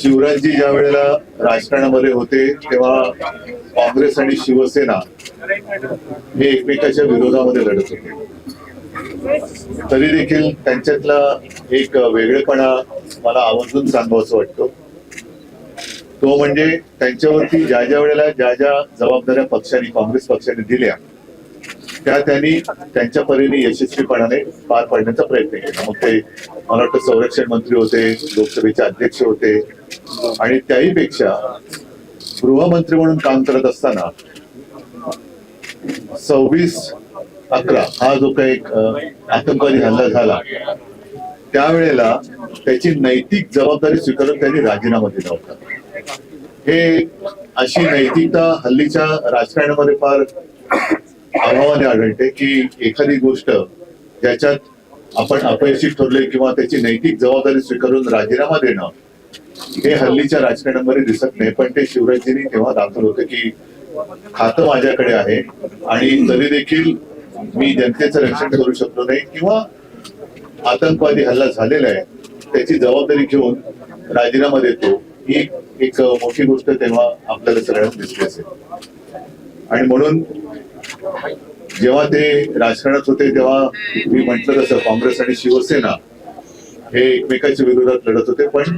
शिवराजजी ज्या वेळेला राजकारणामध्ये होते तेव्हा काँग्रेस आणि शिवसेना हे एकमेकाच्या विरोधामध्ये लढत होते. तरी देखील त्यांच्यातला एक वेगळेपणा मला आवर्जून सांगावंसं वाटतं. तो म्हणजे त्यांच्यावरती ज्या ज्या वेळेला ज्या ज्या जबाबदाऱ्या पक्षाने काँग्रेस पक्षाने दिल्या त्या त्यांनी त्यांच्या परीने यशस्वीपणाने पार पाडण्याचा प्रयत्न केला. मग ते मला वाटतं संरक्षण मंत्री होते, लोकसभेचे अध्यक्ष होते आणि त्याही पेक्षा गृहमंत्री म्हणून काम करत असताना 26/11 हा जो काही आतंकवादी हल्ला झाला त्यावेळेला त्याची नैतिक जबाबदारी स्वीकारून त्यांनी राजीनामा दिला होता. हे अशी नैतिकता हल्लीच्या राजकारणामध्ये फार अभावाने आढळते की एखादी गोष्ट ज्याच्यात आपण अपयशी ठरलोय किंवा त्याची नैतिक जबाबदारी स्वीकारून राजीनामा देणं हे हल्लीच्या राजकारणामध्ये दिसत नाही. पण ते शिवराजजींनी तेव्हा दाखवलं होतं की खातं माझ्याकडे आहे आणि तरी देखील मी जनतेचं रक्षण करू शकलो नाही किंवा आतंकवादी हल्ला झालेला आहे त्याची जबाबदारी घेऊन राजीनामा देतो, ही एक मोठी गोष्ट तेव्हा आपल्याला सगळ्यांना दिसली असेल. आणि म्हणून जेव्हा ते राजकारणात होते तेव्हा मी म्हटलं तसं काँग्रेस आणि शिवसेना हे एकमेकांच्या विरोधात लढत होते. पण